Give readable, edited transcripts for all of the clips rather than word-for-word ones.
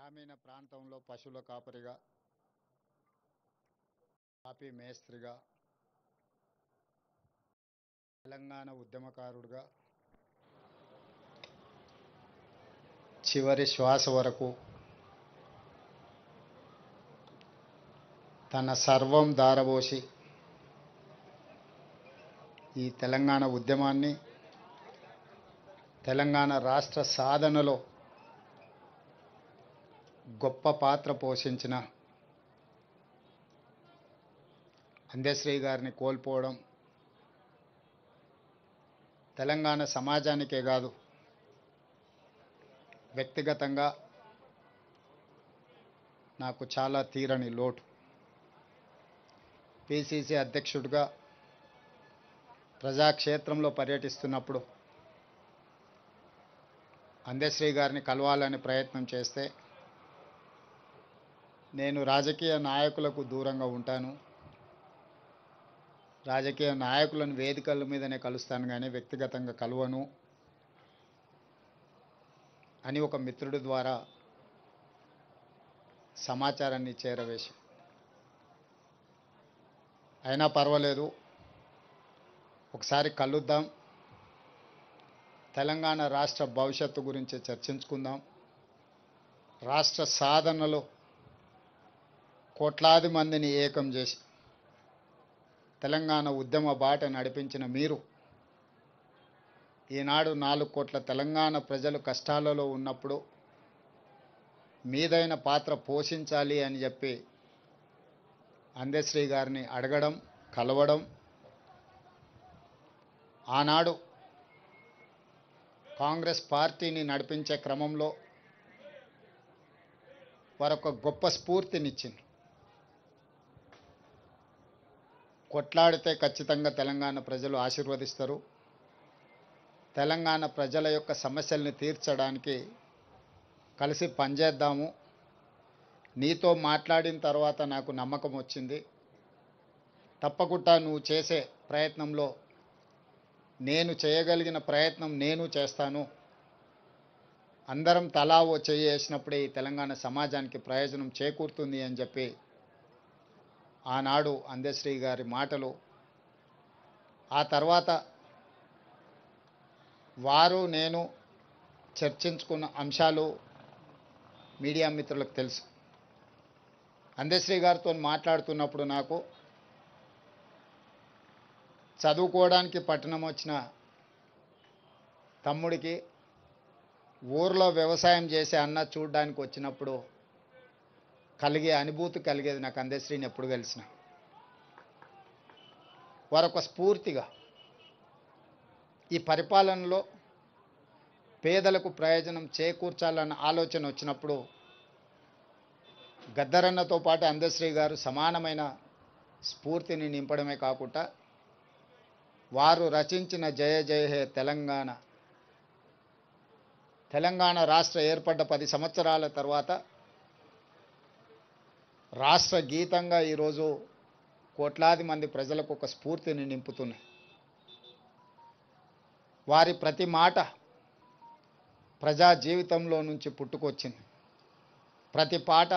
గ్రామీణ ప్రాంతంలో పశువుల కాపరిగా, కాపీ మేస్త్రిగా, తెలంగాణ ఉద్యమకారుడిగా చివరి శ్వాస వరకు తన సర్వం దారబోసి ఈ తెలంగాణ ఉద్యమాన్ని, తెలంగాణ రాష్ట్ర సాధనలో గొప్ప పాత్ర పోషించిన అందశ్రీ గారిని కోల్పోవడం తెలంగాణ సమాజానికే కాదు, వ్యక్తిగతంగా నాకు చాలా తీరని లోటు. పిసిసి అధ్యక్షుడిగా ప్రజాక్షేత్రంలో పర్యటిస్తున్నప్పుడు అందశ్రీ గారిని కలవాలని ప్రయత్నం చేస్తే నేను రాజకీయ నాయకులకు దూరంగా ఉంటాను, రాజకీయ నాయకులను వేదికల మీదనే కలుస్తాను కానీ వ్యక్తిగతంగా కలవను అని ఒక మిత్రుడి ద్వారా సమాచారాన్ని చేరవేశాం. అయినా పర్వాలేదు, ఒకసారి కలుద్దాం, తెలంగాణ రాష్ట్ర భవిష్యత్తు గురించి చర్చించుకుందాం, రాష్ట్ర సాధనలో కోట్లాది మందిని ఏకం చేసి తెలంగాణ ఉద్యమ బాట నడిపించిన మీరు ఈనాడు 4 కోట్ల తెలంగాణ ప్రజలు కష్టాలలో ఉన్నప్పుడు మీదైన పాత్ర పోషించాలి అని చెప్పి అందశ్రీ గారిని అడగడం, కలవడం, ఆనాడు కాంగ్రెస్ పార్టీని నడిపించే క్రమంలో వారొక గొప్ప స్ఫూర్తినిచ్చింది. కొట్లాడితే ఖచ్చితంగా తెలంగాణ ప్రజలు ఆశీర్వదిస్తారు, తెలంగాణ ప్రజల యొక్క సమస్యల్ని తీర్చడానికి కలిసి పనిచేద్దాము, నీతో మాట్లాడిన తర్వాత నాకు నమ్మకం వచ్చింది, తప్పకుండా నువ్వు చేసే ప్రయత్నంలో నేను చేయగలిగిన ప్రయత్నం నేను చేస్తాను, అందరం తలా ఓ చెయ్యి వేసినప్పుడే ఈ తెలంగాణ సమాజానికి ప్రయోజనం చేకూరుతుంది అని చెప్పి ఆనాడు అందశ్రీ గారి మాటలు, ఆ తర్వాత వారు నేను చర్చించుకున్న అంశాలు మీడియా మిత్రులకు తెలుసు. అందశ్రీ గారితో మాట్లాడుతున్నప్పుడు నాకు చదువుకోవడానికి పట్టణం వచ్చిన తమ్ముడికి ఊర్లో వ్యవసాయం చేసే అన్న చూడడానికి వచ్చినప్పుడు కలిగే అనుభూతి కలిగేది నాకు అందశ్రీని ఎప్పుడు కలిసిన. వారొక స్ఫూర్తిగా ఈ పరిపాలనలో పేదలకు ప్రయోజనం చేకూర్చాలన్న ఆలోచన వచ్చినప్పుడు గద్దరన్నతో పాటు అందశ్రీ గారు సమానమైన స్ఫూర్తిని నింపడమే కాకుండా వారు రచించిన జయ జయ హే తెలంగాణ, తెలంగాణ రాష్ట్ర ఏర్పడ్డ 10 సంవత్సరాల తర్వాత రాష్ట్ర గీతంగా ఈరోజు కోట్లాది మంది ప్రజలకు ఒక స్ఫూర్తిని నింపుతున్నాయి. వారి ప్రతి మాట ప్రజా జీవితంలో నుంచి పుట్టుకొచ్చింది, ప్రతి పాట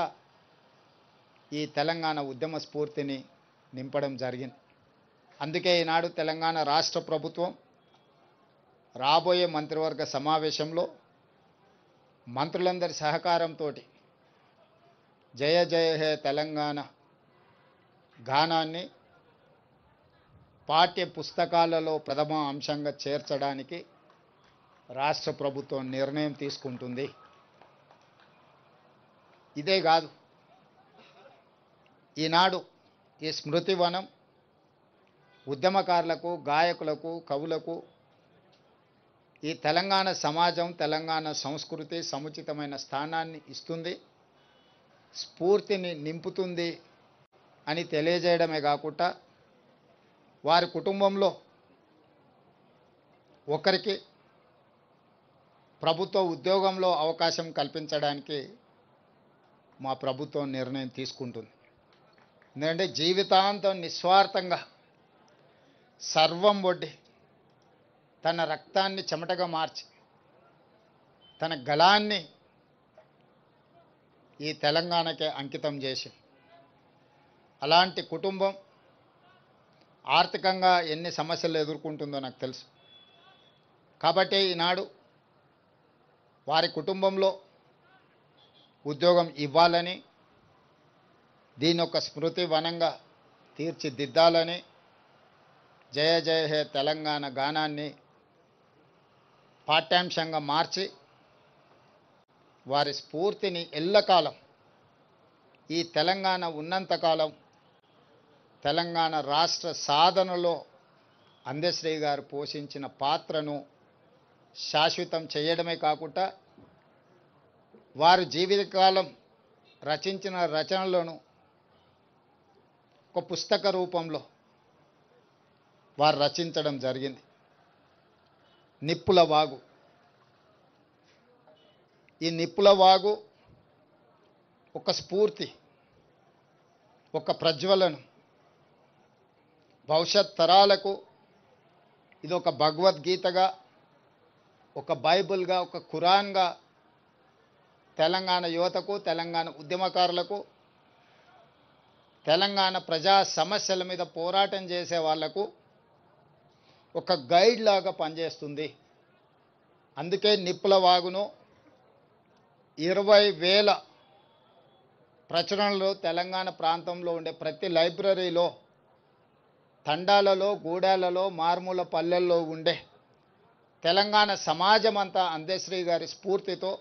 ఈ తెలంగాణ ఉద్యమ స్ఫూర్తిని నింపడం జరిగింది. అందుకే ఈనాడు తెలంగాణ రాష్ట్ర ప్రభుత్వం రాబోయే మంత్రివర్గ సమావేశంలో మంత్రులందరి సహకారంతో జయ జయ హే తెలంగాణ గానాన్ని పాఠ్య పుస్తకాలలో ప్రథమ అంశంగా చేర్చడానికి రాష్ట్ర ప్రభుత్వం నిర్ణయం తీసుకుంటుంది. ఇదే కాదు, ఈనాడు ఈ స్మృతివనం ఉద్యమకారులకు, గాయకులకు, కవులకు ఈ తెలంగాణ సమాజం, తెలంగాణ సంస్కృతి సముచితమైన స్థానాన్ని ఇస్తుంది, స్ఫూర్తిని నింపుతుంది అని తెలియజేయడమే కాకుండా వారి కుటుంబంలో ఒకరికి ప్రభుత్వ ఉద్యోగంలో అవకాశం కల్పించడానికి మా ప్రభుత్వం నిర్ణయం తీసుకుంటుంది. ఎందుకంటే జీవితాంతం నిస్వార్థంగా సర్వం ఒడ్డి తన రక్తాన్ని చెమటగా మార్చి తన గళాన్ని ఈ తెలంగాణకే అంకితం చేసి, అలాంటి కుటుంబం ఆర్థికంగా ఎన్ని సమస్యలు ఎదుర్కొంటుందో నాకు తెలుసు. కాబట్టి ఈనాడు వారి కుటుంబంలో ఉద్యోగం ఇవ్వాలని, దీని ఒక స్మృతి వనంగా తీర్చిదిద్దాలని జయ జయ హే తెలంగాణ గానాన్ని పాఠ్యాంశంగా మార్చి వారి స్ఫూర్తిని ఎల్లకాలం, ఈ తెలంగాణ ఉన్నంతకాలం తెలంగాణ రాష్ట్ర సాధనలో అందశ్రీ గారు పోషించిన పాత్రను శాశ్వతం చేయడమే కాకుండా వారి జీవితకాలం రచించిన రచనలను ఒక పుస్తక రూపంలో వారు రచించడం జరిగింది. నిప్పుల వాగు. ఈ నిప్పుల వాగు ఒక స్ఫూర్తి, ఒక ప్రజ్వలన, భవిష్యత్ తరాలకు ఇది ఒక భగవద్గీతగా, ఒక బైబిల్గా, ఒక ఖురాన్గా తెలంగాణ యువతకు, తెలంగాణ ఉద్యమకారులకు, తెలంగాణ ప్రజా సమస్యల మీద పోరాటం చేసే వాళ్లకు ఒక గైడ్ లాగా పనిచేస్తుంది. అందుకే నిప్పుల వాగును 20,000 ప్రచురణలు తెలంగాణ ప్రాంతంలో ఉండే ప్రతి లైబ్రరీలో, తండాలలో, గూడాలలో, మారుమూల పల్లెల్లో ఉండే తెలంగాణ సమాజం అంతా అందశ్రీ గారి స్ఫూర్తితో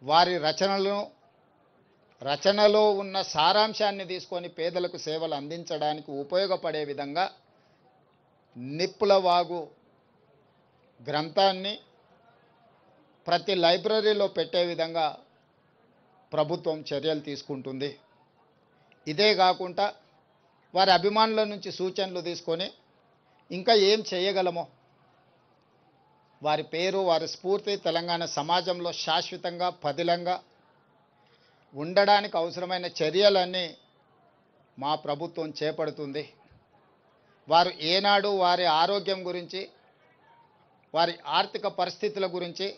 వారి రచనలో ఉన్న సారాంశాన్ని తీసుకొని పేదలకు సేవలు అందించడానికి ఉపయోగపడే విధంగా నిప్పుల వాగు గ్రంథాన్ని ప్రతి లైబ్రరీలో పెట్టే విధంగా ప్రభుత్వం చర్యలు తీసుకుంటుంది. ఇదే కాకుండా వారి అభిమానుల నుంచి సూచనలు తీసుకొని ఇంకా ఏం చేయగలమో, వారి పేరు, వారి స్ఫూర్తి తెలంగాణ సమాజంలో శాశ్వతంగా పదిలంగా ఉండడానికి అవసరమైన చర్యలన్నీ మా ప్రభుత్వం చేపడుతుంది. వారు ఏనాడు వారి ఆరోగ్యం గురించి, వారి ఆర్థిక పరిస్థితుల గురించి,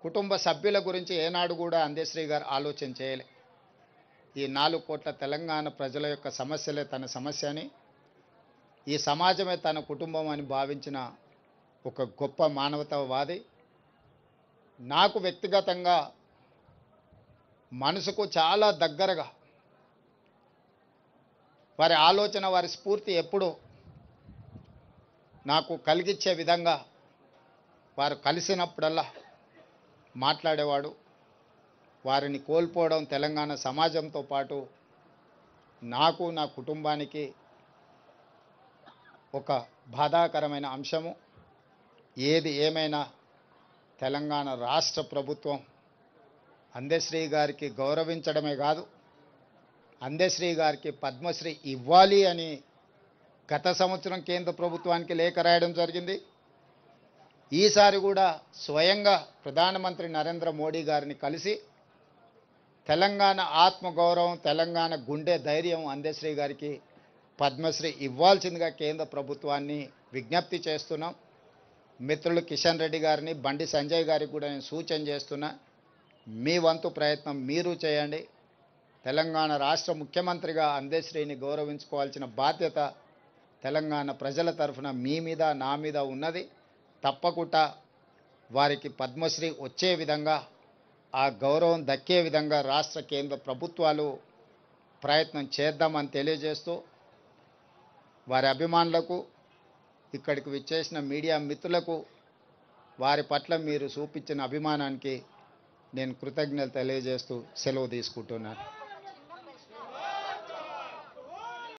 కుటుంబ సభ్యుల గురించి ఏనాడు కూడా అందశ్రీ గారు ఆలోచన చేయలే. ఈ 4 కోట్ల తెలంగాణ ప్రజల యొక్క సమస్యలే తన సమస్య అని, ఈ సమాజమే తన కుటుంబం అని భావించిన ఒక గొప్ప మానవతావాది. నాకు వ్యక్తిగతంగా మనసుకు చాలా దగ్గరగా వారి ఆలోచన, వారి స్ఫూర్తి ఎప్పుడు నాకు కలిగించే విధంగా వారు కలిసినప్పుడల్లా మాట్లాడేవాడు. వారిని కోల్పోవడం తెలంగాణ సమాజంతో పాటు నాకు, నా కుటుంబానికి ఒక బాధాకరమైన అంశము. ఏది ఏమైనా తెలంగాణ రాష్ట్ర ప్రభుత్వం అందశ్రీ గారికి గౌరవించడమే కాదు, అందశ్రీ గారికి పద్మశ్రీ ఇవ్వాలి అని గత సంవత్సరం కేంద్ర ప్రభుత్వానికి లేఖ రాయడం జరిగింది. ఈసారి కూడా స్వయంగా ప్రధానమంత్రి నరేంద్ర మోడీ గారిని కలిసి తెలంగాణ ఆత్మగౌరవం, తెలంగాణ గుండె ధైర్యం అందశ్రీ గారికి పద్మశ్రీ ఇవ్వాల్సిందిగా కేంద్ర ప్రభుత్వాన్ని విజ్ఞప్తి చేస్తున్నాం. మిత్రులు కిషన్ రెడ్డి గారిని, బండి సంజయ్ గారికి కూడా నేను సూచన చేస్తున్నా, మీ వంతు ప్రయత్నం మీరు చేయండి. తెలంగాణ రాష్ట్ర ముఖ్యమంత్రిగా అందశ్రీని గౌరవించుకోవాల్సిన బాధ్యత తెలంగాణ ప్రజల తరఫున మీ మీద, నా మీద ఉన్నది. తప్పకుండా వారికి పద్మశ్రీ వచ్చే విధంగా, ఆ గౌరవం దక్కే విధంగా రాష్ట్ర కేంద్ర ప్రభుత్వాలు ప్రయత్నం చేద్దామని తెలియజేస్తూ, వారి అభిమానులకు, ఇక్కడికి విచ్చేసిన మీడియా మిత్రులకు వారి పట్ల మీరు చూపించిన అభిమానానికి నేను కృతజ్ఞతలు తెలియజేస్తూ సెలవు తీసుకుంటున్నాను.